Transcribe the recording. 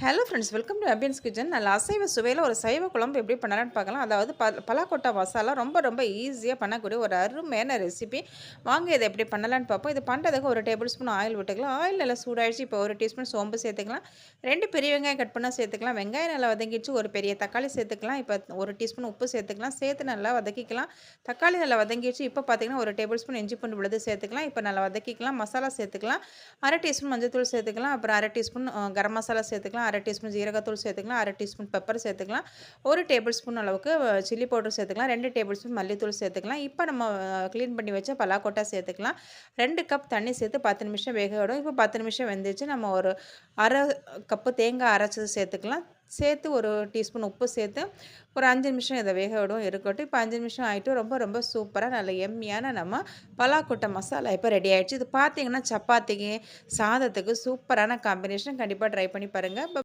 Hello friends, welcome to ambience kitchen. நல்ல அசைவ சுவையில் ஒரு சைவ குழம்பு எப்படி பண்ணலான்னு பார்க்கலாம். அதாவது பலாக்கொட்டை மசாலா ரொம்ப ரொம்ப ஈஸியாக பண்ணக்கூடிய ஒரு அருமையான ரெசிபி. வாங்க இதை எப்படி பண்ணலான்னு பார்ப்போம். இது பண்ணுறதுக்கு ஒரு டேபிள் ஸ்பூன் ஆயில் விட்டுக்கலாம். ஆயில் நல்லா சூடாயிடுச்சு. இப்போ ஒரு டீஸ்பூன் சோம்பு சேர்த்துக்கலாம். 2 பெரிய வெங்காயம் கட் பண்ணால் சேர்த்துக்கலாம். வெங்காயம் நல்லா வதங்கிடுச்சு. ஒரு பெரிய தக்காளி சேர்த்துக்கலாம். இப்போ ஒரு டீஸ்பூன் உப்பு சேர்த்துக்கலாம். சேர்த்து நல்லா வதக்கிக்கலாம். தக்காளி நல்லா வதங்கிடுச்சு. இப்போ பார்த்தீங்கன்னா ஒரு டேபிள் ஸ்பூன் இஞ்சி பூண்டு விழுது சேர்த்துக்கலாம். இப்போ நல்லா வதக்கிக்கலாம். மசாலா சேர்த்துக்கலாம். 1/2 டீஸ்பூன் மஞ்சள் சேர்த்துக்கலாம். அப்புறம் 1/2 டீஸ்பூன் கரம் மசாலா சேர்த்துக்கலாம். 1/2 டீஸ்பூன் ஜீரகத்தூள் சேர்த்துக்கலாம். 1/2 டீஸ்பூன் பெப்பர் சேர்த்துக்கலாம். 1 டேபிள் ஸ்பூன் அளவுக்கு சில்லி பவுடர் சேர்த்துக்கலாம். 2 டேபிள் ஸ்பூன் மல்லித்தூள் சேர்த்துக்கலாம். இப்போ நம்ம க்ளீன் பண்ணி வச்ச பலாக்கொட்டை சேர்த்துக்கலாம். 2 கப் தண்ணி சேர்த்து 10 நிமிஷம் வேக விடும். இப்போ 10 நிமிஷம் வெந்துச்சு. நம்ம ஒரு 1/2 கப்பு தேங்காய் அரைச்சது சேர்த்துக்கலாம். சேர்த்து ஒரு டீஸ்பூன் உப்பு சேர்த்து ஒரு 5 நிமிஷம் இதை வேக விடும் இருக்கட்டும். இப்போ 5 நிமிஷம் ஆகிட்டு ரொம்ப ரொம்ப சூப்பராக நல்ல எம்மியான நம்ம பலாக்கொட்டை மசாலா இப்போ ரெடி ஆகிடுச்சு. இது பார்த்தீங்கன்னா சப்பாத்திக்கு, சாதத்துக்கு சூப்பரான காம்பினேஷன். கண்டிப்பாக ட்ரை பண்ணி பாருங்கள்.